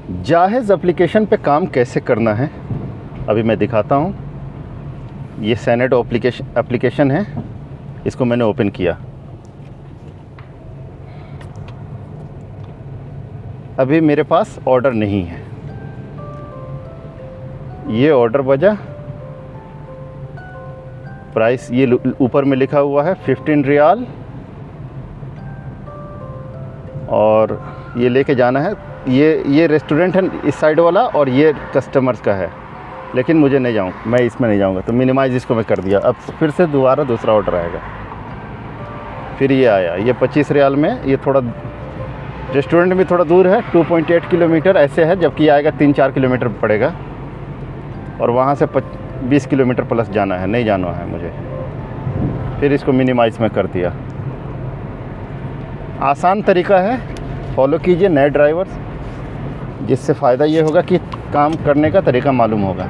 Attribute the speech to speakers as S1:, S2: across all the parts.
S1: जाहेज़ application पे काम कैसे करना है अभी मैं दिखाता हूँ। ये सैनेडो एप्लीकेशन है, इसको मैंने ओपन किया। अभी मेरे पास ऑर्डर नहीं है। ये ऑर्डर वजह प्राइस ये ऊपर में लिखा हुआ है 15 रियाल, और ये लेके जाना है। ये रेस्टोरेंट है इस साइड वाला, और ये कस्टमर्स का है, लेकिन मुझे नहीं जाऊँ, मैं इसमें नहीं जाऊँगा। तो मिनिमाइज़ इसको मैं कर दिया। अब फिर से दोबारा दूसरा ऑर्डर आएगा। फिर ये आया, ये 25 रियाल में। ये थोड़ा रेस्टोरेंट भी थोड़ा दूर है, 2.8 किलोमीटर ऐसे है, जबकि आएगा 3-4 किलोमीटर पड़ेगा, और वहाँ से 20 किलोमीटर प्लस जाना है, नहीं जाना है मुझे। फिर इसको मिनिमाइज़ में कर दिया। आसान तरीका है, फॉलो कीजिए नए ड्राइवर्स, जिससे फ़ायदा ये होगा कि काम करने का तरीका मालूम होगा।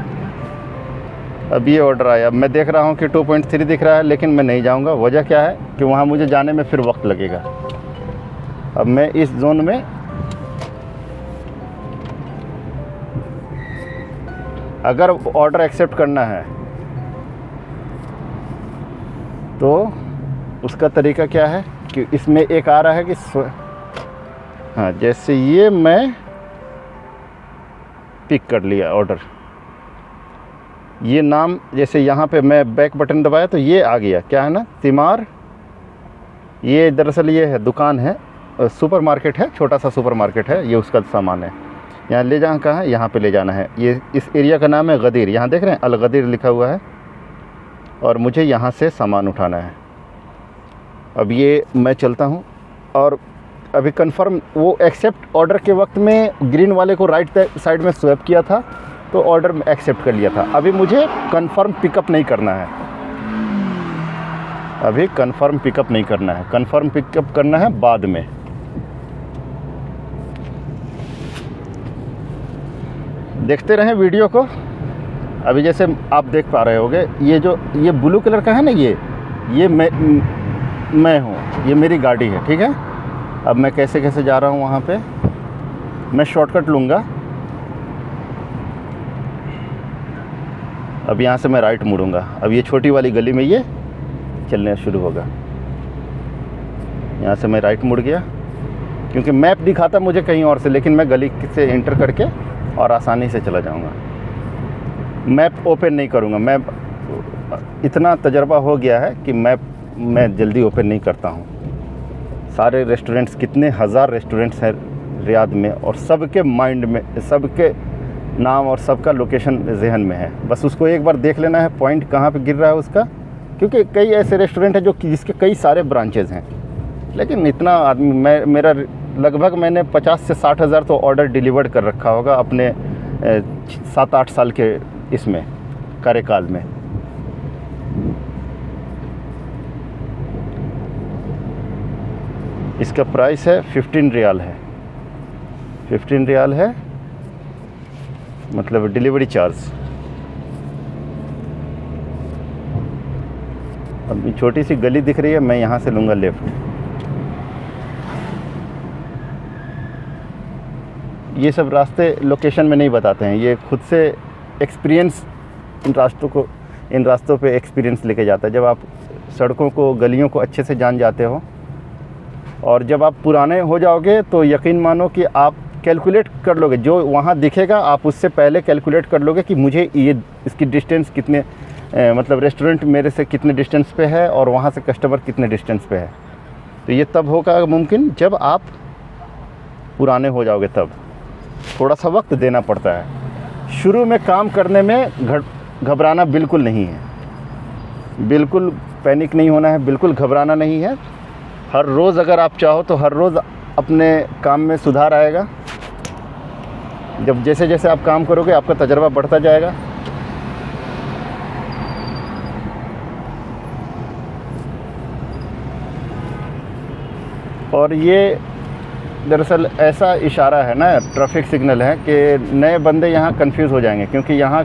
S1: अब ये ऑर्डर आया। अब मैं देख रहा हूँ कि 2.3 दिख रहा है, लेकिन मैं नहीं जाऊँगा। वजह क्या है कि वहाँ मुझे जाने में फिर वक्त लगेगा। अब मैं इस जोन में अगर ऑर्डर एक्सेप्ट करना है तो उसका तरीका क्या है कि इसमें एक आ रहा है कि हाँ, जैसे ये मैं पिक कर लिया ऑर्डर, ये नाम जैसे यहाँ पे मैं बैक बटन दबाया तो ये आ गया। क्या है ना, तिमार। ये दरअसल ये है, दुकान है, सुपर मार्केट है, छोटा सा सुपर मार्केट है। ये उसका सामान है। यहाँ ले जाना कहाँ है, यहाँ पे ले जाना है। ये इस एरिया का नाम है गदीर। यहाँ देख रहे हैं अल गदीर लिखा हुआ है, और मुझे यहाँ से सामान उठाना है। अब ये मैं चलता हूँ, और अभी कंफर्म वो एक्सेप्ट ऑर्डर के वक्त में ग्रीन वाले को राइट साइड में स्वैप किया था, तो ऑर्डर एक्सेप्ट कर लिया था। अभी मुझे कंफर्म पिकअप नहीं करना है। अभी कंफर्म पिकअप नहीं करना है, कंफर्म पिकअप करना है बाद में। देखते रहें वीडियो को। अभी जैसे आप देख पा रहे होंगे, ये ब्लू कलर का है ना, ये मैं हूँ, ये मेरी गाड़ी है, ठीक है। अब मैं कैसे कैसे जा रहा हूँ वहाँ पे, मैं शॉर्टकट लूँगा। अब यहाँ से मैं राइट मुड़ूँगा। अब ये छोटी वाली गली में ये चलना शुरू होगा। यहाँ से मैं राइट मुड़ गया, क्योंकि मैप दिखाता मुझे कहीं और से, लेकिन मैं गली से एंटर करके और आसानी से चला जाऊँगा। मैप ओपन नहीं करूँगा। मैप इतना तजर्बा हो गया है कि मैं जल्दी ओपन नहीं करता हूँ। सारे रेस्टोरेंट्स, कितने हज़ार रेस्टोरेंट्स हैं रियाद में, और सबके माइंड में सबके नाम और सबका लोकेशन जहन में है। बस उसको एक बार देख लेना है पॉइंट कहाँ पे गिर रहा है उसका, क्योंकि कई ऐसे रेस्टोरेंट हैं जिसके कई सारे ब्रांचेज़ हैं। लेकिन इतना आदमी, मेरा लगभग मैंने 50 से 60 हज़ार तो ऑर्डर डिलीवर्ड कर रखा होगा अपने 7-8 साल के इसमें कार्यकाल में। इसका प्राइस है 15 रियाल है। 15 रियाल है, मतलब डिलीवरी चार्ज। अब छोटी सी गली दिख रही है, मैं यहाँ से लूँगा लेफ़्ट। ये सब रास्ते लोकेशन में नहीं बताते हैं, ये खुद से एक्सपीरियंस इन रास्तों पे एक्सपीरियंस लेके जाता है। जब आप सड़कों को, गलियों को अच्छे से जान जाते हो, और जब आप पुराने हो जाओगे तो यकीन मानो कि आप कैलकुलेट कर लोगे। जो वहाँ दिखेगा आप उससे पहले कैलकुलेट कर लोगे कि मुझे ये इसकी डिस्टेंस कितने, मतलब रेस्टोरेंट मेरे से कितने डिस्टेंस पे है, और वहाँ से कस्टमर कितने डिस्टेंस पे है। तो ये तब होगा मुमकिन जब आप पुराने हो जाओगे। तब थोड़ा सा वक्त देना पड़ता है। शुरू में काम करने में घबराना बिल्कुल नहीं है, बिल्कुल पैनिक नहीं होना है, बिल्कुल घबराना नहीं है। हर रोज़ अगर आप चाहो तो हर रोज़ अपने काम में सुधार आएगा। जब जैसे जैसे आप काम करोगे आपका तजर्बा बढ़ता जाएगा। और ये दरअसल ऐसा इशारा है ना, ट्रैफिक सिग्नल है कि नए बंदे यहाँ कंफ्यूज हो जाएंगे, क्योंकि यहाँ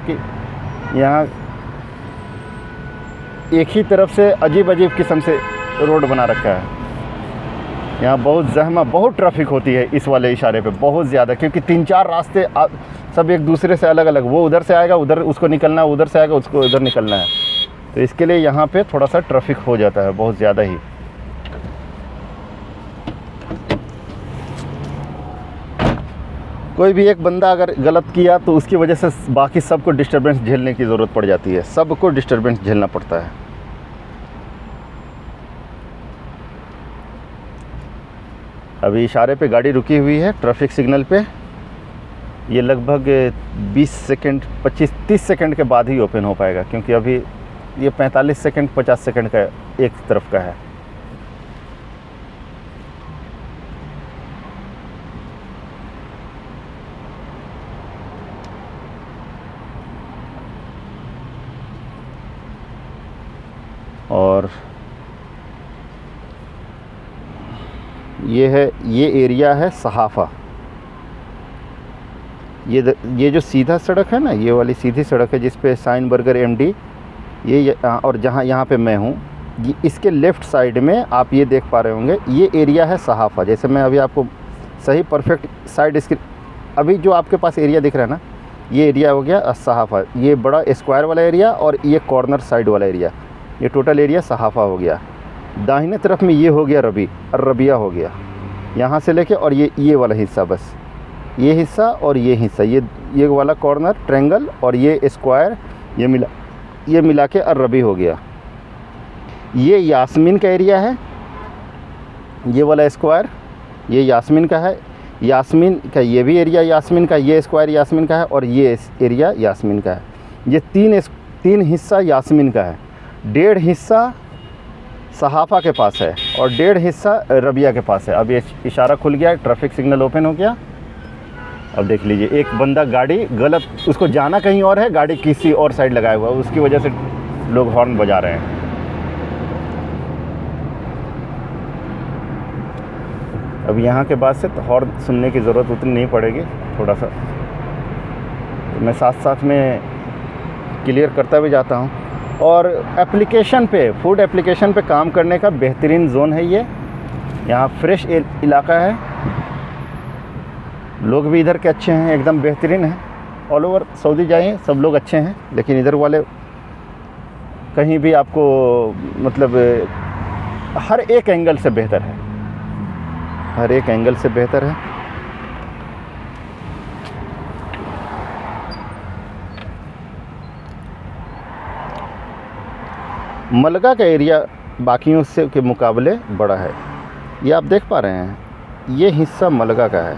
S1: एक ही तरफ से अजीब अजीब किस्म से रोड बना रखा है। यहाँ बहुत जहमा, बहुत ट्रैफिक होती है इस वाले इशारे पे, बहुत ज़्यादा, क्योंकि 3-4 रास्ते सब एक दूसरे से अलग अलग, वो उधर से आएगा उधर उसको निकलना है, उधर से आएगा उसको उधर निकलना है, तो इसके लिए यहाँ पे थोड़ा सा ट्रैफिक हो जाता है बहुत ज़्यादा ही। कोई भी एक बंदा अगर गलत किया तो उसकी वजह से बाकी सबको डिस्टर्बेंस झेलने की ज़रूरत पड़ जाती है, सबको डिस्टर्बेंस झेलना पड़ता है। अभी इशारे पे गाड़ी रुकी हुई है ट्रैफिक सिग्नल पे, ये लगभग 20 सेकंड 25-30 सेकंड के बाद ही ओपन हो पाएगा, क्योंकि अभी ये 45 सेकंड 50 सेकंड का एक तरफ का है। और ये एरिया है सहाफ़ा। ये जो सीधा सड़क है ना, ये वाली सीधी सड़क है जिस पे साइन बर्गर एमडी, ये और जहाँ यहाँ पे मैं हूँ, ये इसके लेफ़्ट साइड में आप ये देख पा रहे होंगे, ये एरिया है सहाफ़ा। जैसे मैं अभी आपको सही परफेक्ट साइड इसके, अभी जो आपके पास एरिया दिख रहा है ना, ये एरिया हो गया सहाफ़ा, ये बड़ा स्क्वायर वाला एरिया और ये कॉर्नर साइड वाला एरिया, ये टोटल एरिया सहाफ़ा हो गया। दाहिने तरफ में ये हो गया रबिया हो गया, यहाँ से लेके और ये वाला हिस्सा, बस ये हिस्सा और ये हिस्सा, ये वाला कॉर्नर ट्रायंगल और ये स्क्वायर, ये मिला के अरबी हो गया। ये यास्मीन का एरिया है, ये वाला स्क्वायर ये यास्मीन का है, यास्मीन का ये भी एरिया यास्मीन का, ये स्क्वायर यास्मीन का है और ये एरिया यास्मीन का है। ये तीन हिस्सा यास्मीन का है, 1.5 हिस्सा सहाफ़ा के पास है और 1.5 हिस्सा रबिया के पास है। अब ये इशारा खुल गया, ट्रैफिक सिग्नल ओपन हो गया। अब देख लीजिए, एक बंदा गाड़ी गलत, उसको जाना कहीं और है, गाड़ी किसी और साइड लगाया हुआ है, उसकी वजह से लोग हॉर्न बजा रहे हैं। अब यहाँ के बाद से तो हॉर्न सुनने की ज़रूरत उतनी नहीं पड़ेगी, थोड़ा सा तो मैं साथ साथ में क्लियर करता भी जाता हूँ। और एप्लीकेशन पे, फूड एप्लीकेशन पे काम करने का बेहतरीन जोन है ये। यहाँ फ्रेश इलाका है, लोग भी इधर के अच्छे हैं, एकदम बेहतरीन है। ऑल ओवर सऊदी जाइए सब लोग अच्छे हैं, लेकिन इधर वाले कहीं भी आपको मतलब हर एक एंगल से बेहतर है, हर एक एंगल से बेहतर है। मलगा का एरिया बाकियों से के मुकाबले बड़ा है, ये आप देख पा रहे हैं, ये हिस्सा मलगा का है।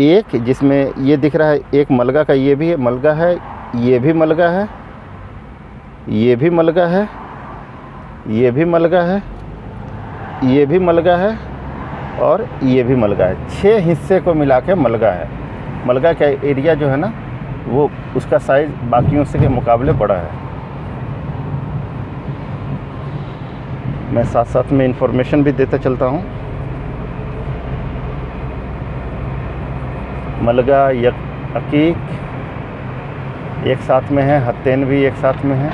S1: एक जिसमें ये दिख रहा है, एक मलगा का ये भी मलगा है, ये भी मलगा है, ये भी मलगा है, ये भी मलगा है, ये भी मलगा है और ये भी मलगा है। 6 हिस्से को मिला के मलगा है। मलगा का एरिया जो है ना, वो उसका साइज़ बाकियों से के मुकाबले बड़ा है। मैं साथ साथ में इंफॉर्मेशन भी देता चलता हूँ। मलगा अकीक एक साथ में है, हत्तेन भी एक साथ में है।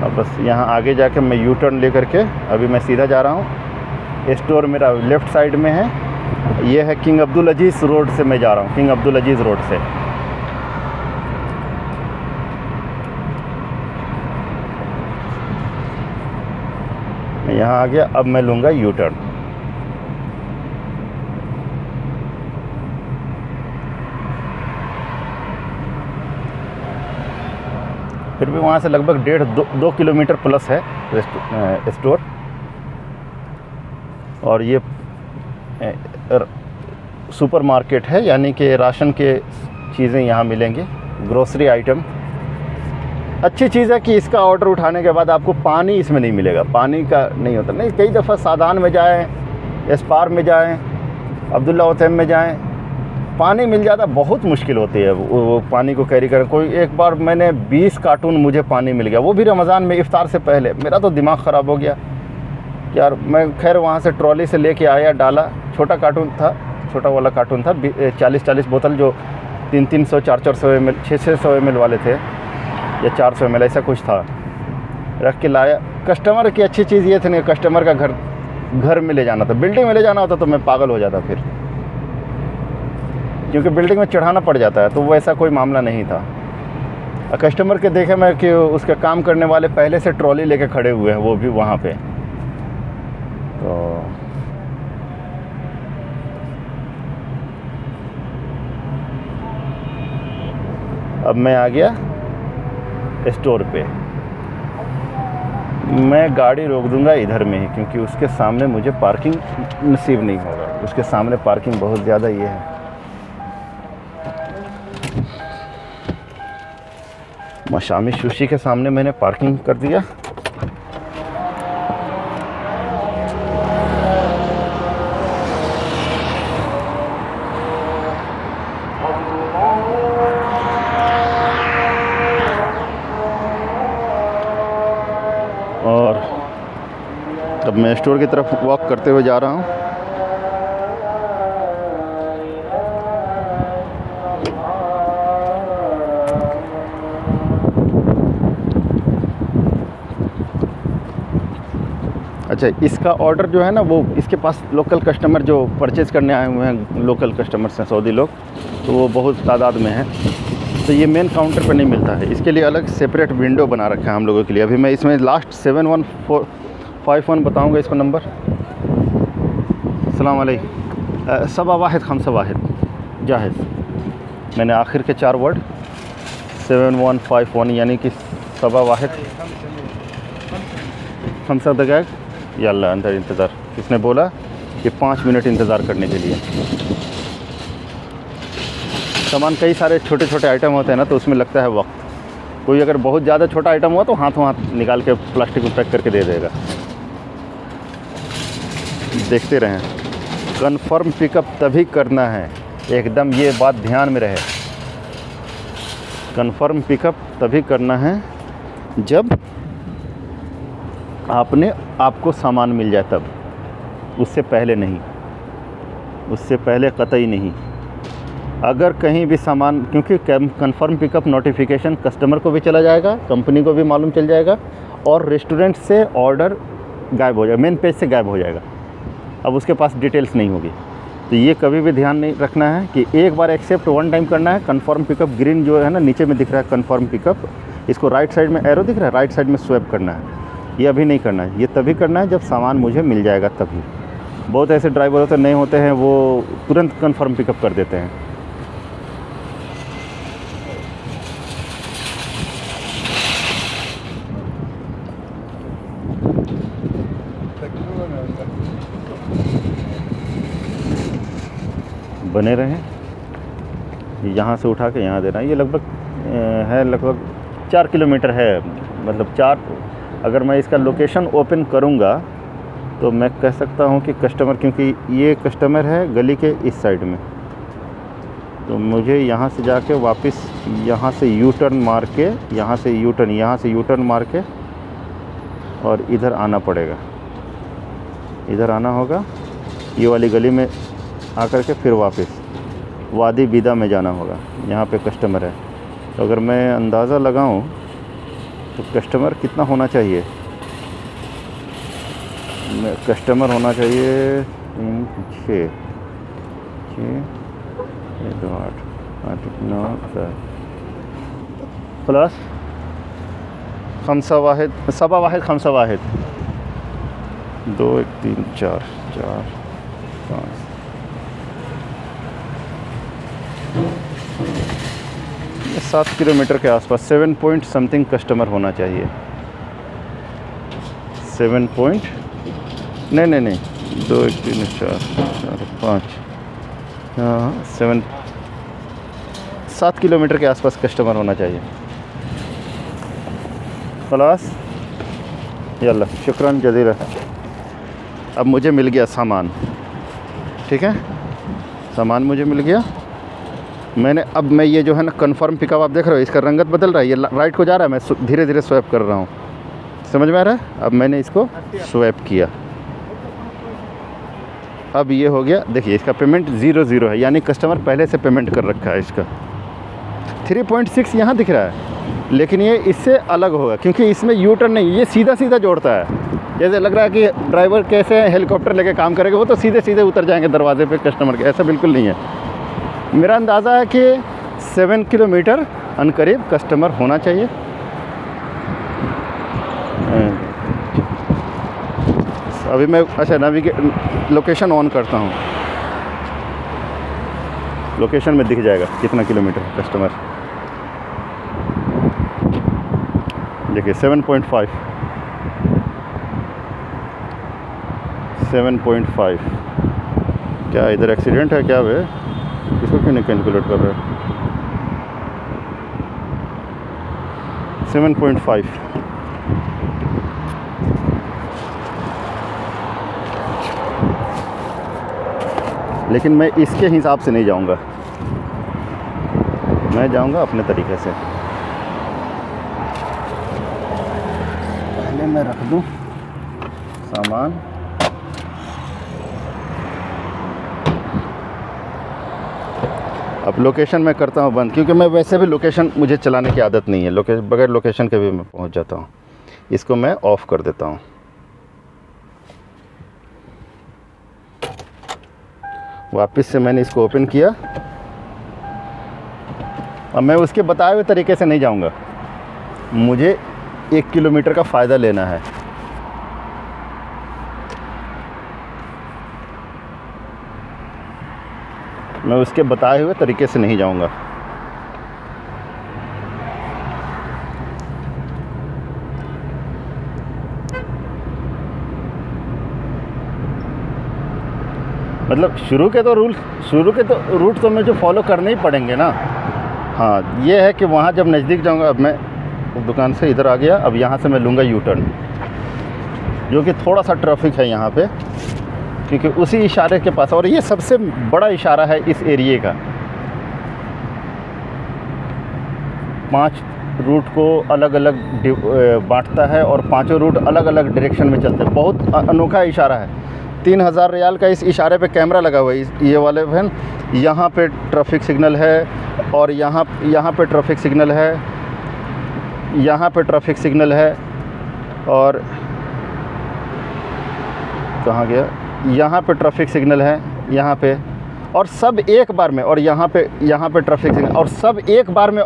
S1: अब बस यहाँ आगे जाके मैं यू टर्न लेकर के अभी मैं सीधा जा रहा हूँ। स्टोर मेरा लेफ़्ट साइड में है, ये है किंग अब्दुल अजीज़ रोड से मैं जा रहा हूँ, किंग अब्दुल अजीज़ रोड से। मैं यहाँ आ गया, अब मैं लूँगा यू टर्न। फिर भी वहाँ से लगभग 1.5-2 किलोमीटर प्लस है स्टोर। और ये सुपर मार्केट है, यानी कि राशन के चीज़ें यहाँ मिलेंगी, ग्रोसरी आइटम। अच्छी चीज़ है कि इसका ऑर्डर उठाने के बाद आपको पानी इसमें नहीं मिलेगा, पानी का नहीं होता। नहीं, कई दफ़ा सादान में जाएं, एस्पार में जाएं, अब्दुल्ला ओतैम में जाएं, पानी मिल जाता, बहुत मुश्किल होती है वो पानी को कैरी करें। कोई एक बार मैंने 20 कार्टून मुझे पानी मिल गया, वो भी रमज़ान में इफ्तार से पहले। मेरा तो दिमाग ख़राब हो गया यार। मैं खैर वहाँ से ट्रॉली से लेके आया, डाला, छोटा कार्टून था, छोटा वाला कार्टून था, 40-40 बोतल जो 300 400 ml 600 ml वाले थे या 400 ml ऐसा कुछ था, रख के लाया। कस्टमर की अच्छी चीज़ ये थी ना, कस्टमर का घर में ले जाना था, बिल्डिंग में ले जाना होता तो मैं पागल हो जाता फिर, क्योंकि बिल्डिंग में चढ़ाना पड़ जाता है, तो वो ऐसा कोई मामला नहीं था। कस्टमर के देखे मैं कि उसके काम करने वाले पहले से ट्रॉली लेके खड़े हुए हैं, वो भी वहाँ पे। तो अब मैं आ गया स्टोर पे। मैं गाड़ी रोक दूंगा इधर में ही, क्योंकि उसके सामने मुझे पार्किंग नसीब नहीं होगा, उसके सामने पार्किंग बहुत ज़्यादा ये है। मशामी सुशी के सामने मैंने पार्किंग कर दिया। और अब मैं स्टोर की तरफ वॉक करते हुए जा रहा हूँ। अच्छा, इसका ऑर्डर जो है ना, वो इसके पास लोकल कस्टमर जो परचेज़ करने आए हुए हैं, लोकल कस्टमर्स हैं सऊदी लोग, तो वो बहुत तादाद में है। तो ये मेन काउंटर पर नहीं मिलता है, इसके लिए अलग सेपरेट विंडो बना रखा है हम लोगों के लिए। अभी मैं इसमें लास्ट 7151 बताऊंगा इसको नंबर। अस्सलाम वालेकुम। सबा वाहिद खमसा वाहिद जाहिज़। मैंने आखिर के 4 वर्ड 7151 यानी कि सबा वाहिद खमसा दगाग या अल्लाह अंदर इंतज़ार। किसने बोला कि 5 मिनट इंतज़ार करने के लिए। सामान कई सारे छोटे छोटे आइटम होते हैं ना, तो उसमें लगता है वक्त। कोई अगर बहुत ज़्यादा छोटा आइटम हुआ तो हाथों हाथ निकाल के प्लास्टिक में पैक करके दे देगा। देखते रहें। कन्फर्म पिकअप तभी करना है, एकदम ये बात ध्यान में रहे। कन्फर्म पिकअप तभी करना है जब आपको सामान मिल जाए तब, उससे पहले नहीं, उससे पहले कतई नहीं। अगर कहीं भी सामान, क्योंकि कन्फर्म पिकअप नोटिफिकेशन कस्टमर को भी चला जाएगा, कंपनी को भी मालूम चल जाएगा, और रेस्टोरेंट से ऑर्डर गायब हो जाएगा, मेन पेज से गायब हो जाएगा। अब उसके पास डिटेल्स नहीं होगी। तो ये कभी भी ध्यान नहीं रखना है कि एक बार एक्सेप्ट वन टाइम करना है। कन्फर्म पिकअप ग्रीन जो है ना, नीचे में दिख रहा है कन्फर्म पिकअप, इसको राइट साइड में एरो दिख रहा है, राइट साइड में स्वैप करना है। ये अभी नहीं करना है, ये तभी करना है जब सामान मुझे मिल जाएगा तभी। बहुत ऐसे ड्राइवर होते नहीं होते हैं, वो तुरंत कन्फर्म पिकअप कर देते हैं। बने रहें। यहाँ से उठा के यहाँ देना है। ये लगभग 4 किलोमीटर है, मतलब 4। अगर मैं इसका लोकेशन ओपन करूँगा तो मैं कह सकता हूँ कि कस्टमर, क्योंकि ये कस्टमर है गली के इस साइड में, तो मुझे यहाँ से जाके वापस यहाँ से यू टर्न मार के, यहाँ से यू टर्न मार के और इधर आना पड़ेगा। इधर आना होगा, ये वाली गली में आकर के फिर वापस वादी बिदा में जाना होगा। यहाँ पे कस्टमर है, तो अगर मैं अंदाज़ा लगाऊं तो कस्टमर कितना होना चाहिए, कस्टमर होना चाहिए 6 2 8 9 10 प्लस खमसा वाहिद, सबा वाहिद खमसा वाहिद 2 1 3 4 4 5 7 किलोमीटर के आसपास 7 पॉइंट समथिंग कस्टमर होना चाहिए। 7 पॉइंट नहीं 2 1 3 4 4 5 हाँ 7 किलोमीटर के आसपास कस्टमर होना चाहिए। खलास यल्ला शुक्रान जज़ीला। अब मुझे मिल गया सामान, ठीक है, सामान मुझे मिल गया। अब मैं ये जो है ना कन्फर्म पिकअप, आप देख रहे हो इसका रंगत बदल रहा है, ये राइट को जा रहा है, मैं धीरे धीरे स्वैप कर रहा हूँ, समझ में आ रहा है। अब मैंने इसको स्वैप किया, अब ये हो गया। देखिए इसका पेमेंट 00 है, यानी कस्टमर पहले से पेमेंट कर रखा है इसका। 3.6 यहाँ दिख रहा है, लेकिन ये इससे अलग होगा क्योंकि इसमें यू टर्न नहीं, ये सीधा सीधा जोड़ता है। जैसे लग रहा है कि ड्राइवर कैसे हेलीकॉप्टर लेके काम करेगा, वो तो सीधे सीधे उतर जाएंगे दरवाजे पे कस्टमर के, ऐसा बिल्कुल नहीं है। मेरा अंदाज़ा है कि 7 किलोमीटर अनकरीब कस्टमर होना चाहिए। अभी मैं अच्छा लोकेशन ऑन करता हूँ, लोकेशन में दिख जाएगा कितना किलोमीटर है कस्टमर। देखिए 7.5 क्या इधर एक्सीडेंट है क्या वे, इसको क्यों नहीं कैलकुलेट कर रहे हैं। 7.5 लेकिन मैं इसके हिसाब से नहीं जाऊंगा, मैं जाऊंगा अपने तरीके से। पहले मैं रख दूं सामान, अब लोकेशन मैं करता हूँ बंद, क्योंकि मैं वैसे भी लोकेशन मुझे चलाने की आदत नहीं है, बगैर लोकेशन के भी मैं पहुँच जाता हूँ। इसको मैं ऑफ़ कर देता हूँ। वापस से मैंने इसको ओपन किया। अब मैं उसके बताए हुए तरीके से नहीं जाऊँगा, मुझे 1 किलोमीटर का फ़ायदा लेना है। मैं उसके बताए हुए तरीके से नहीं जाऊंगा। मतलब शुरू के तो रूट तो मुझे फॉलो करने ही पड़ेंगे ना। हाँ, ये है कि वहाँ जब नज़दीक जाऊंगा, अब मैं दुकान से इधर आ गया, अब यहाँ से मैं लूँगा यू टर्न, जो कि थोड़ा सा ट्रैफिक है यहाँ पे, क्योंकि उसी इशारे के पास, और ये सबसे बड़ा इशारा है इस एरिए का। 5 रूट को अलग अलग बांटता है और 5 रूट अलग अलग डायरेक्शन में चलते हैं। बहुत अनोखा इशारा है। 3000 रियाल का इस इशारे पे कैमरा लगा हुआ है, ये वाले फैन। यहाँ पे ट्रैफिक सिग्नल है, और यहाँ पे ट्रैफिक सिग्नल है, यहाँ पे ट्रैफिक सिग्नल है, और कहाँ गया, यहाँ पे ट्रैफिक सिग्नल है, यहाँ पे, और सब एक बार में, और यहाँ पे ट्रैफिक सिग्नल, और सब एक बार में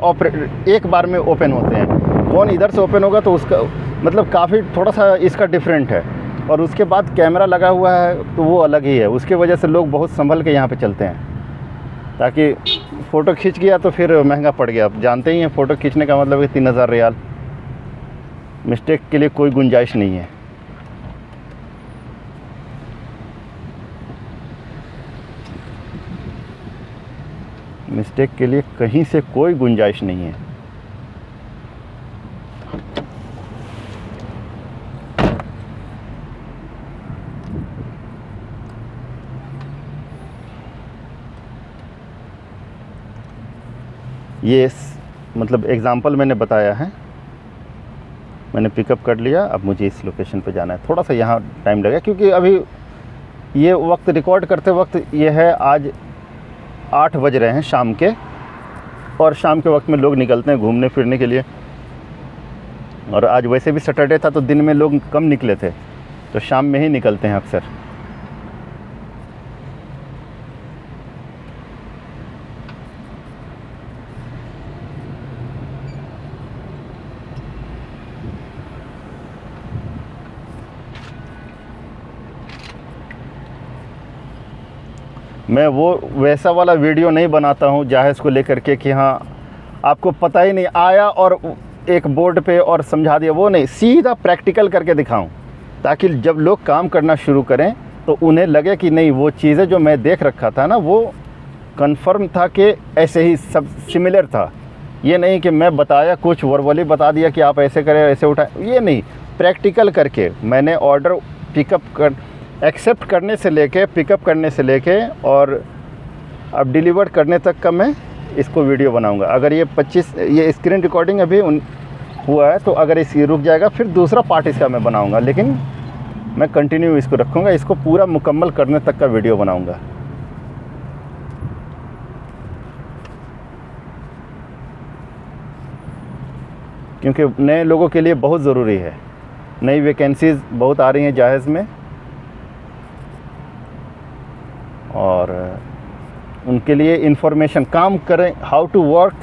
S1: ओपन होते हैं। कौन इधर से ओपन होगा तो उसका मतलब काफ़ी थोड़ा सा इसका डिफरेंट है। और उसके बाद कैमरा लगा हुआ है तो वो अलग ही है, उसके वजह से लोग बहुत संभल के यहाँ पे चलते हैं, ताकि फ़ोटो खींच गया तो फिर महंगा पड़ गया। आप जानते ही हैं फ़ोटो खींचने का मतलब है 3000 रियाल। मिस्टेक के लिए कोई गुंजाइश नहीं है। मिस्टेक के लिए कहीं से कोई गुंजाइश नहीं है। ये मतलब एग्ज़ाम्पल मैंने बताया है, मैंने पिकअप कर लिया। अब मुझे इस लोकेशन पे जाना है। थोड़ा सा यहाँ टाइम लगेगा क्योंकि अभी ये वक्त रिकॉर्ड करते वक्त ये है आज 8 बज रहे हैं शाम के, और शाम के वक्त में लोग निकलते हैं घूमने फिरने के लिए। और आज वैसे भी सैटरडे था तो दिन में लोग कम निकले थे, तो शाम में ही निकलते हैं अक्सर। मैं वो वैसा वाला वीडियो नहीं बनाता हूँ जहाज़ को लेकर के कि हाँ आपको पता ही नहीं, आया और एक बोर्ड पे और समझा दिया, वो नहीं, सीधा प्रैक्टिकल करके दिखाऊं, ताकि जब लोग काम करना शुरू करें तो उन्हें लगे कि नहीं, वो चीज़ें जो मैं देख रखा था ना वो कंफर्म था कि ऐसे ही सब सिमिलर था। ये नहीं कि मैं बताया कुछ वर्बली बता दिया कि आप ऐसे करें ऐसे उठाएं, ये नहीं, प्रैक्टिकल करके मैंने ऑर्डर एक्सेप्ट करने से लेके, पिकअप करने से लेके और अब डिलीवर करने तक का मैं इसको वीडियो बनाऊंगा। अगर ये ये स्क्रीन रिकॉर्डिंग अभी हुआ है तो अगर ये रुक जाएगा फिर दूसरा पार्ट इसका मैं बनाऊंगा, लेकिन मैं कंटिन्यू इसको रखूंगा, इसको पूरा मुकम्मल करने तक का वीडियो बनाऊंगा। क्योंकि नए लोगों के लिए बहुत ज़रूरी है। नई वैकेंसीज़ बहुत आ रही हैं जहाज़ में, और उनके लिए इन्फॉर्मेशन, काम करें हाउ टू वर्क,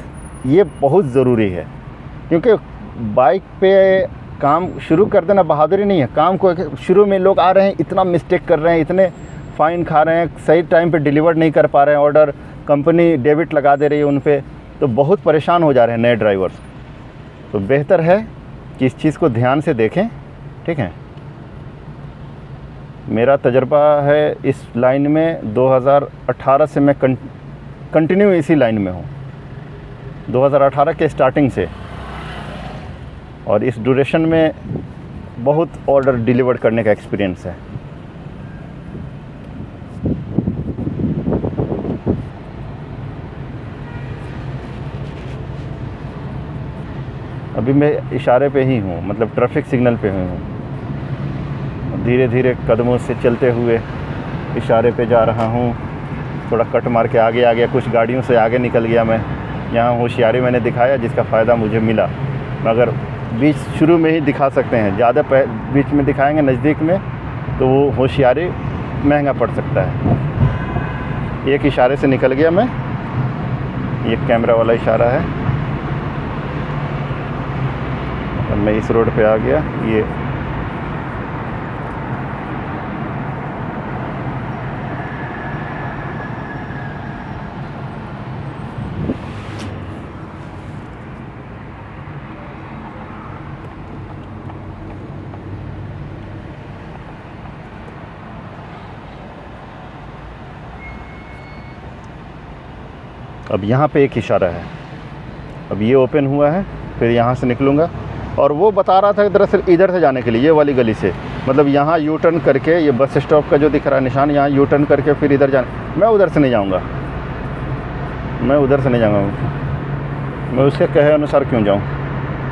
S1: ये बहुत ज़रूरी है। क्योंकि बाइक पे काम शुरू कर देना बहादुरी नहीं है। काम को शुरू में लोग आ रहे हैं, इतना मिस्टेक कर रहे हैं, इतने फ़ाइन खा रहे हैं, सही टाइम पे डिलीवर नहीं कर पा रहे हैं ऑर्डर, कंपनी डेबिट लगा दे रही है उन पे, तो बहुत परेशान हो जा रहे हैं नए ड्राइवर्स। तो बेहतर है कि इस चीज़ को ध्यान से देखें, ठीक है। मेरा तजर्बा है इस लाइन में 2018 से मैं कंटिन्यू इसी लाइन में हूँ, 2018 के स्टार्टिंग से, और इस ड्यूरेशन में बहुत ऑर्डर डिलीवर करने का एक्सपीरियंस है। अभी मैं इशारे पे ही हूँ, मतलब ट्रैफिक सिग्नल पे ही हूँ। धीरे धीरे कदमों से चलते हुए इशारे पे जा रहा हूँ। थोड़ा कट मार के आगे आ गया, कुछ गाड़ियों से आगे निकल गया मैं। यहाँ होशियारी मैंने दिखाया जिसका फ़ायदा मुझे मिला, मगर बीच शुरू में ही दिखा सकते हैं, ज़्यादा बीच में दिखाएंगे नज़दीक में तो वो होशियारी महंगा पड़ सकता है। एक इशारे से निकल गया मैं, ये कैमरा वाला इशारा है। अब मैं इस रोड पे आ गया। ये अब यहाँ पे एक इशारा है, अब ये ओपन हुआ है, फिर यहाँ से निकलूँगा। और वो बता रहा था कि दरअसल इधर से जाने के लिए, ये वाली गली से, मतलब यहाँ यू टर्न करके, ये बस स्टॉप का जो दिख रहा है निशान, यहाँ यू टर्न करके फिर इधर जाना। मैं उधर से नहीं जाऊँगा, मैं उधर से नहीं जाऊँगा। मैं उसके कहे अनुसार क्यों जाऊँ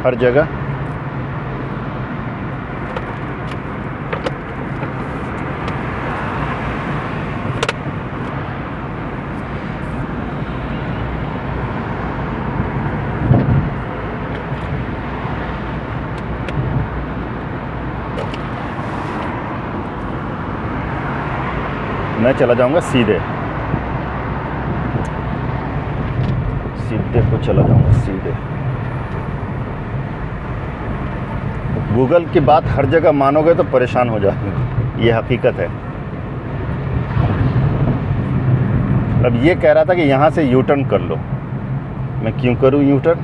S1: हर जगह। मैं चला जाऊंगा सीधे को चला जाऊंगा सीधे। गूगल की बात हर जगह मानोगे तो परेशान हो जाओगे, ये हकीकत है। अब ये कह रहा था कि यहाँ से यू टर्न कर लो। मैं क्यों करूँ यू टर्न?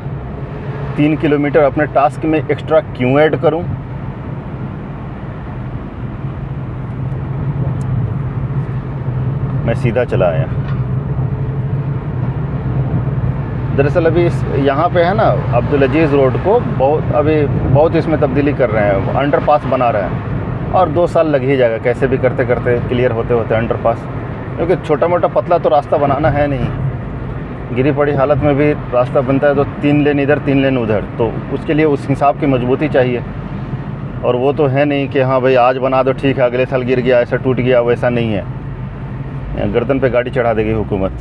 S1: 3 किलोमीटर अपने टास्क में एक्स्ट्रा क्यों ऐड करूँ? मैं सीधा चला आया। दरअसल अभी यहाँ पे है ना, अब्दुल अजीज़ रोड को बहुत इसमें तब्दीली कर रहे हैं, अंडरपास बना रहे हैं, और 2 साल लग ही जाएगा कैसे भी करते करते क्लियर होते होते अंडरपास। क्योंकि छोटा मोटा पतला तो रास्ता बनाना है नहीं, गिरी पड़ी हालत में भी रास्ता बनता है तो 3 लेन इधर 3 लेन उधर, तो उसके लिए उस हिसाब की मजबूती चाहिए। और वो तो है नहीं कि हाँ भाई आज बना दो ठीक है, अगले साल गिर गया, ऐसा टूट गया, वैसा नहीं है। गर्दन पे गाड़ी चढ़ा देगी हुकूमत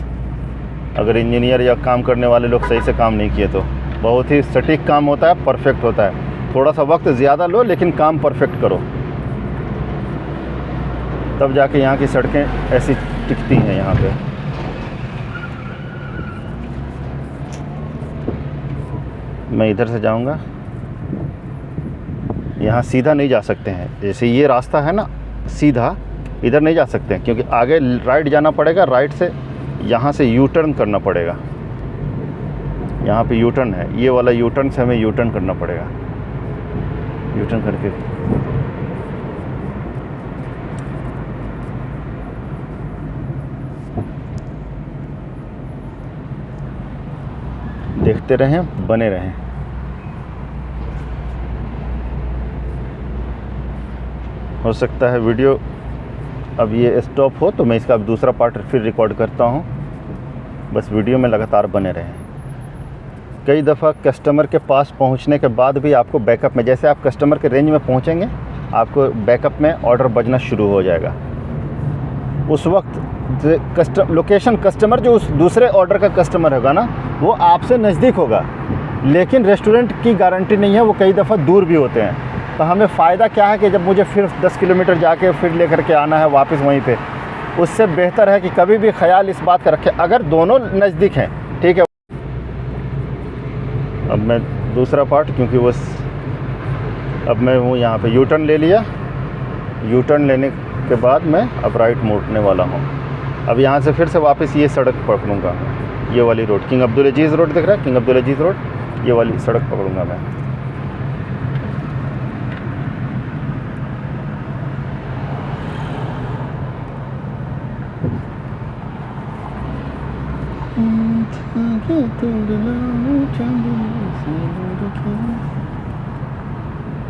S1: अगर इंजीनियर या काम करने वाले लोग सही से काम नहीं किए तो। बहुत ही सटीक काम होता है, परफेक्ट होता है। थोड़ा सा वक्त ज़्यादा लो लेकिन काम परफेक्ट करो, तब जाके यहाँ की सड़कें ऐसी टिकती हैं। यहाँ पे मैं इधर से जाऊँगा, यहाँ सीधा नहीं जा सकते हैं। जैसे ये रास्ता है ना सीधा, इधर नहीं जा सकते हैं क्योंकि आगे राइट जाना पड़ेगा, राइट से यहाँ से यू टर्न करना पड़ेगा। यहाँ पे यू टर्न है, ये वाला यू टर्न से हमें यू टर्न करना पड़ेगा। यू टर्न करके देखते रहें, बने रहें। हो सकता है वीडियो अब ये स्टॉप हो तो मैं इसका अब दूसरा पार्ट फिर रिकॉर्ड करता हूँ। बस वीडियो में लगातार बने रहें। कई दफ़ा कस्टमर के पास पहुँचने के बाद भी आपको बैकअप में, जैसे आप कस्टमर के रेंज में पहुँचेंगे आपको बैकअप में ऑर्डर बजना शुरू हो जाएगा। उस वक्त लोकेशन कस्टमर जो उस दूसरे ऑर्डर का कस्टमर होगा ना, वो आपसे नज़दीक होगा, लेकिन रेस्टोरेंट की गारंटी नहीं है, वो कई दफ़ा दूर भी होते हैं। तो हमें फ़ायदा क्या है कि जब मुझे फिर 10 किलोमीटर जाके फिर लेकर के आना है वापस वहीं पे, उससे बेहतर है कि कभी भी ख्याल इस बात का रखें अगर दोनों नज़दीक हैं, ठीक है। अब मैं दूसरा पार्ट, क्योंकि वो अब मैं हूँ यहाँ पे, यू टर्न ले लिया। यू टर्न लेने के बाद मैं अब राइट मोड़ने वाला हूँ। अब यहाँ से फिर से वापस ये सड़क पकड़ूँगा, ये वाली रोड, किंग अब्दुल अजीज़ रोड दिख रहा है, किंग अब्दुल अजीज़ रोड, ये वाली सड़क पकड़ूँगा मैं।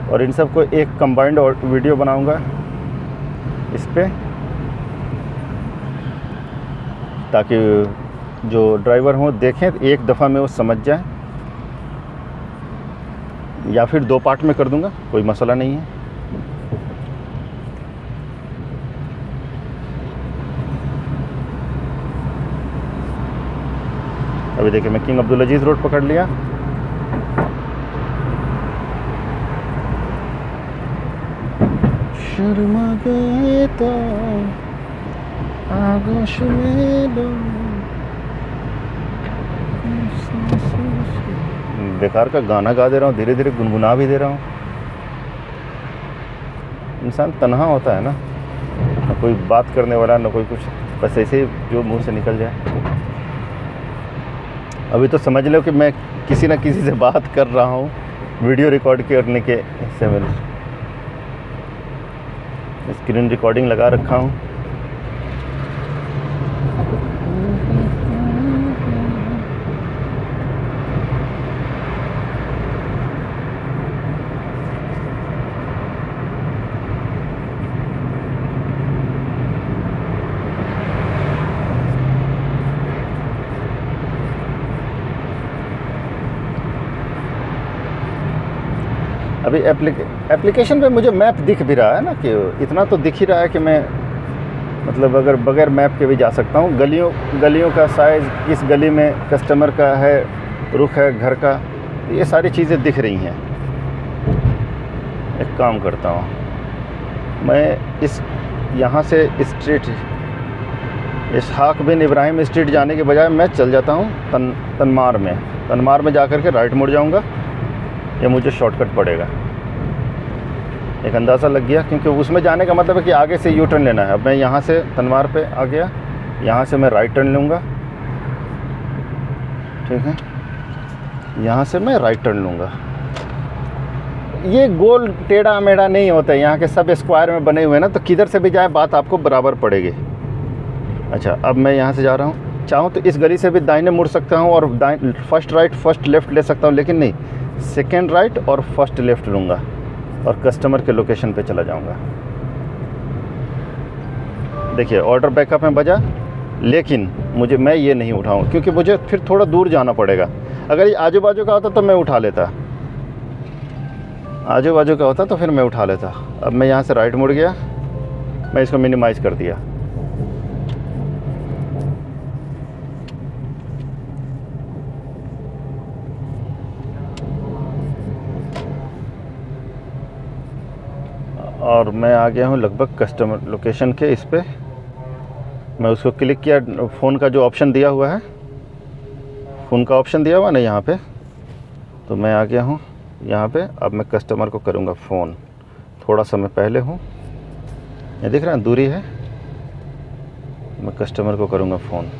S1: और इन सब को एक कंबाइंड वीडियो बनाऊंगा इस पे, ताकि जो ड्राइवर हों देखें एक दफ़ा में वो समझ जाए, या फिर 2 पार्ट में कर दूंगा, कोई मसला नहीं है। अभी देखिए मैं किंग अब्दुल अजीज़ रोड पकड़ लिया। शर्मा गए तो आगोश में लो, बेकार का गाना गा दे रहा हूँ, धीरे धीरे गुनगुना भी दे रहा हूँ। इंसान तन्हा होता है ना कोई बात करने वाला, ना कोई कुछ, बस ऐसे ही जो मुंह से निकल जाए। अभी तो समझ लो कि मैं किसी न किसी से बात कर रहा हूँ, वीडियो रिकॉर्ड करने के हिस्से में स्क्रीन रिकॉर्डिंग लगा रखा हूँ। अभी एप्लीकेशन पे मुझे मैप दिख भी रहा है ना, कि इतना तो दिख ही रहा है कि मैं मतलब अगर बगैर मैप के भी जा सकता हूँ। गलियों का साइज़, किस गली में कस्टमर का है, रुख है घर का, ये सारी चीज़ें दिख रही हैं। एक काम करता हूँ मैं, इस यहाँ से स्ट्रीट इसहाक बिन इब्राहिम स्ट्रीट जाने के बजाय मैं चल जाता हूँ तनमार में जा कर के राइट मुड़ जाऊँगा, ये मुझे शॉर्टकट पड़ेगा। एक अंदाज़ा लग गया, क्योंकि उसमें जाने का मतलब है कि आगे से यू टर्न लेना है। अब मैं यहाँ से तनमार पे आ गया, यहाँ से मैं राइट टर्न लूँगा, ठीक है, यहाँ से मैं राइट टर्न लूँगा। ये गोल टेढ़ा मेढ़ा नहीं होता है, यहाँ के सब स्क्वायर में बने हुए हैं ना, तो किधर से भी जाए बात आपको बराबर पड़ेगी। अच्छा, अब मैं यहाँ से जा रहा हूँ, चाहूँ तो इस गली से भी दाहिने मुड़ सकता हूँ और फर्स्ट राइट फर्स्ट लेफ़्ट ले सकता हूँ, लेकिन नहीं, सेकेंड राइट और फर्स्ट लेफ़्ट लूँगा और कस्टमर के लोकेशन पे चला जाऊँगा। देखिए ऑर्डर बैकअप में बजा, लेकिन मैं ये नहीं उठाऊँ क्योंकि मुझे फिर थोड़ा दूर जाना पड़ेगा। अगर ये आजू बाजू का होता तो मैं उठा लेता, आजू बाजू का होता तो फिर मैं उठा लेता। अब मैं यहाँ से राइट मुड़ गया, मैं इसको मिनिमाइज़ कर दिया। और मैं आ गया हूँ लगभग कस्टमर लोकेशन के इस पे। मैं उसको क्लिक किया, फ़ोन का जो ऑप्शन दिया हुआ है, फ़ोन का ऑप्शन दिया हुआ ना यहाँ पे, तो मैं आ गया हूँ यहाँ पे। अब मैं कस्टमर को करूँगा फ़ोन। थोड़ा सा मैं पहले हूँ, ये दिख रहा है दूरी है, मैं कस्टमर को करूँगा फ़ोन।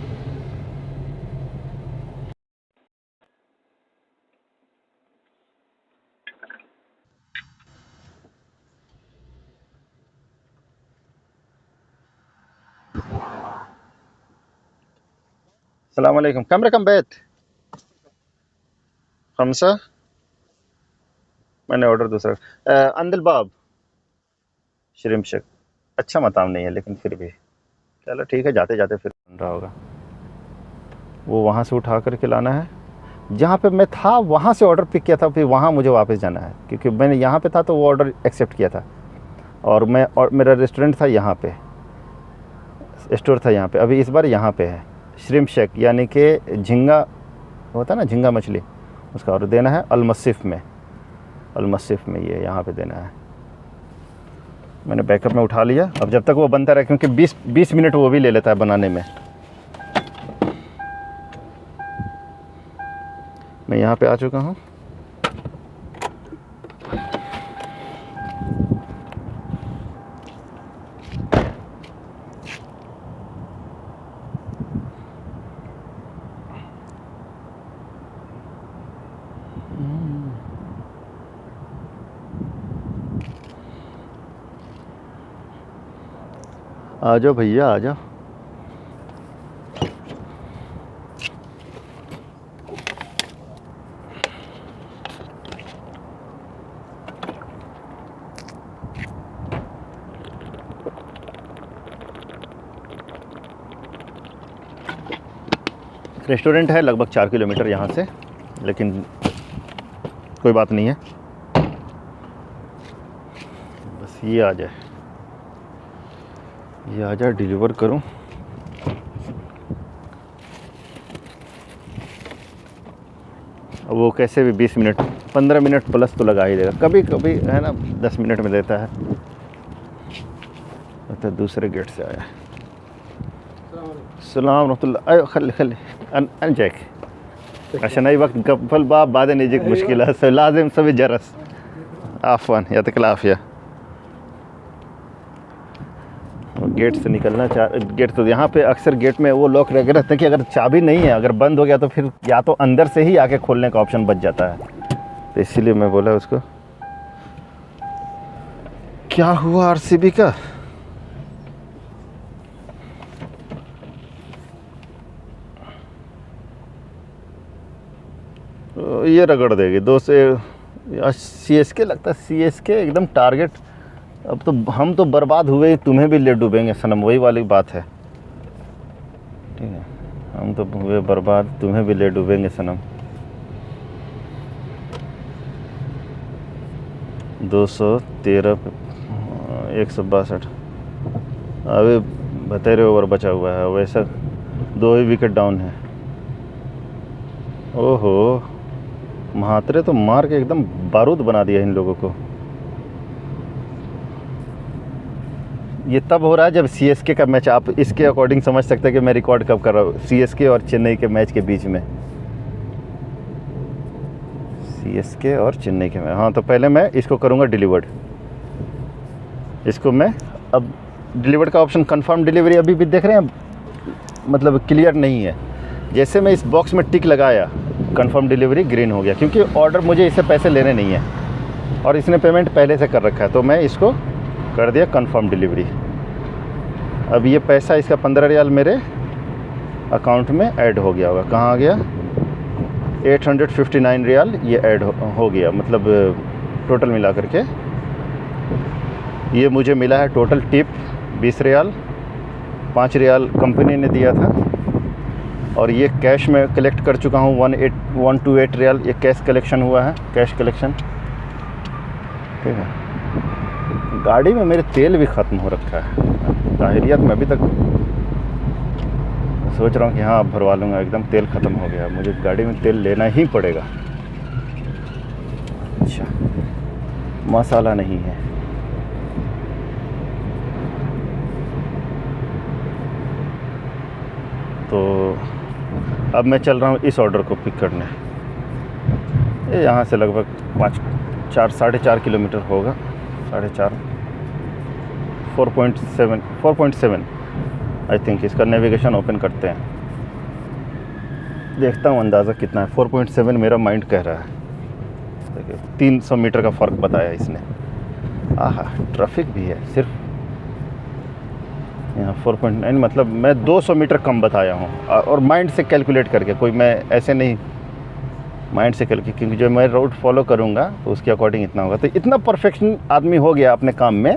S1: अस्सलाम वालेकुम, कम रकम बैत खमसा। मैंने ऑर्डर दूसरा अंदल बाब श्रिम्प शेक। अच्छा मताम नहीं है लेकिन फिर भी चलो ठीक है, जाते जाते फिर बन रहा होगा। वो वहाँ से उठा कर के लाना है, जहाँ पे मैं था वहाँ से ऑर्डर पिक किया था, फिर वहाँ मुझे वापस जाना है, क्योंकि मैंने यहाँ पे था तो वो ऑर्डर एक्सेप्ट किया था। और मेरा रेस्टोरेंट था यहाँ पे, स्टोर था यहाँ पे, अभी इस बार यहाँ पे है श्रिम्प शेक, यानी कि झींगा होता है ना, झींगा मछली, उसका और देना है अलमसिफ में, अलमसिफ में ये यहाँ पे देना है। मैंने बैकअप में उठा लिया। अब जब तक वो बनता रहे, क्योंकि 20 मिनट वो भी ले लेता है बनाने में। मैं यहाँ पे आ चुका हूँ। आ जाओ भैया, आ जाओ। रेस्टोरेंट है लगभग 4 किलोमीटर यहाँ से, लेकिन कोई बात नहीं है, बस ये आ जाए, ये आ जाए, डिलीवर करूँ। वो कैसे भी 20 मिनट 15 मिनट प्लस तो लगा ही देगा, कभी कभी है ना 10 मिनट में देता है। तो दूसरे गेट से आया। सलाम रहमतुल्लाह। खल खल अन जैक अशन आई वक्त गफल बाब बाद निजिक मुश्किल है लाजिम सभी जरस आफवान या तकलाफिया। गेट से निकलना गेट तो यहाँ पे अक्सर गेट में वो लॉक रह रहते हैं कि अगर चाबी नहीं है, अगर बंद हो गया तो फिर या तो अंदर से ही आके खोलने का ऑप्शन बच जाता है। तो इसीलिए मैं बोला उसको। क्या हुआ आरसीबी का? ये रगड़ देगी 2 से। सीएसके लगता है, सीएसके एकदम टारगेट। अब तो हम तो बर्बाद हुए, तुम्हें भी ले डूबेंगे सनम, वही वाली बात है। ठीक है, हम तो हुए बर्बाद, तुम्हें भी ले डूबेंगे सनम। 213 162। अभी 72 ओवर बचा हुआ है, वैसा 2 ही विकेट डाउन है। ओहो, महात्रे तो मार के एकदम बारूद बना दिया इन लोगों को। ये तब हो रहा है जब सीएसके का मैच, आप इसके अकॉर्डिंग समझ सकते हैं कि मैं रिकॉर्ड कब कर रहा हूँ, सीएसके और चेन्नई के मैच के बीच में। सीएसके और चेन्नई के मैच। हाँ, तो पहले मैं इसको करूँगा डिलीवर्ड। इसको मैं अब डिलीवर्ड का ऑप्शन, कंफर्म डिलीवरी अभी भी देख रहे हैं, मतलब क्लियर नहीं है। जैसे मैं इस बॉक्स में टिक लगाया, कंफर्म डिलीवरी ग्रीन हो गया, क्योंकि ऑर्डर मुझे इससे पैसे लेने नहीं है और इसने पेमेंट पहले से कर रखा है। तो मैं इसको कर दिया कंफर्म डिलीवरी। अब ये पैसा इसका 15 रियाल मेरे अकाउंट में ऐड हो गया होगा। कहाँ आ गया? 859 रियाल ये ऐड हो गया, मतलब टोटल मिला करके ये मुझे मिला है। टोटल टिप 20 रियाल, 5 रियाल कंपनी ने दिया था, और ये कैश में कलेक्ट कर चुका हूँ 128 रियाल। ये कैश कलेक्शन हुआ है, कैश कलेक्शन। ठीक है, गाड़ी में मेरे तेल भी ख़त्म हो रखा है। ताहिरियत में अभी तक सोच रहा हूँ कि हाँ अब भरवा लूँगा, एकदम तेल ख़त्म हो गया। मुझे गाड़ी में तेल लेना ही पड़ेगा। अच्छा, मसाला नहीं है। तो अब मैं चल रहा हूँ इस ऑर्डर को पिक करने। ये यहाँ से लगभग 4.5 किलोमीटर होगा, 4.5 4.7 आई थिंक। इसका नेविगेशन ओपन करते हैं, देखता हूँ अंदाज़ा कितना है। 4.7 मेरा माइंड कह रहा है। देखिए 300 मीटर का फ़र्क बताया इसने। आहा, ट्रैफिक भी है सिर्फ यहाँ 4.9, मतलब मैं 200 मीटर कम बताया हूँ, और माइंड से कैलकुलेट करके। कोई मैं ऐसे नहीं माइंड से करके, क्योंकि जो मैं रूट फॉलो करूँगा तो उसके अकॉर्डिंग इतना होगा। तो इतना परफेक्शन आदमी हो गया अपने काम में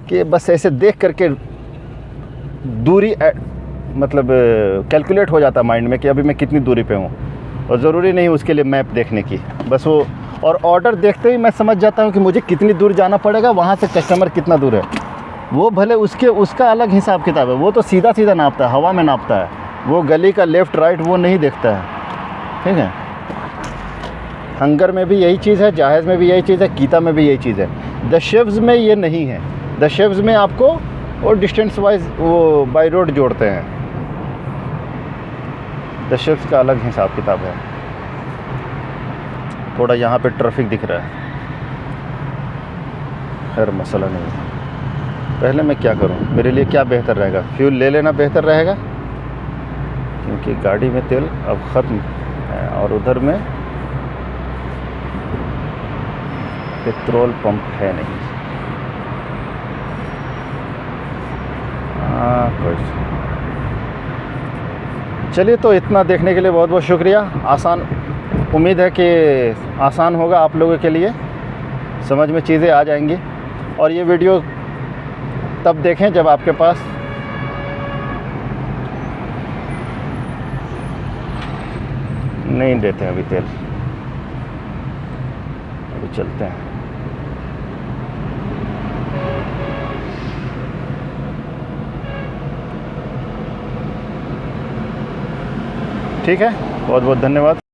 S1: कि बस ऐसे देख करके दूरी मतलब कैलकुलेट हो जाता माइंड में कि अभी मैं कितनी दूरी पे हूँ, और ज़रूरी नहीं उसके लिए मैप देखने की, बस वो। और ऑर्डर देखते ही मैं समझ जाता हूँ कि मुझे कितनी दूर जाना पड़ेगा, वहाँ से कस्टमर कितना दूर है। वो भले उसका अलग हिसाब किताब है, वो तो सीधा सीधा नापता है, हवा में नापता है। वो गली का लेफ़्ट राइट वो नहीं देखता है। ठीक है, हंगर में भी यही चीज़ है, जहाज़ में भी यही चीज़ है, गीता में भी यही चीज़ है। द शिव्स में ये नहीं है। द शिव्स में आपको वो डिस्टेंस वाइज वो बाई रोड जोड़ते हैं। द शिव्स का अलग हिसाब किताब है। थोड़ा यहाँ पे ट्रैफिक दिख रहा है, खैर मसला नहीं है। पहले मैं क्या करूँ, मेरे लिए क्या बेहतर रहेगा, फ्यूल ले लेना बेहतर रहेगा, क्योंकि गाड़ी में तेल अब ख़त्म है और उधर में पेट्रोल पंप है नहीं। चलिए, तो इतना देखने के लिए बहुत बहुत शुक्रिया। आसान, उम्मीद है कि आसान होगा आप लोगों के लिए, समझ में चीज़ें आ जाएंगी। और ये वीडियो तब देखें जब आपके पास नहीं देते हैं अभी तेल। अभी चलते हैं। ठीक है, बहुत बहुत धन्यवाद।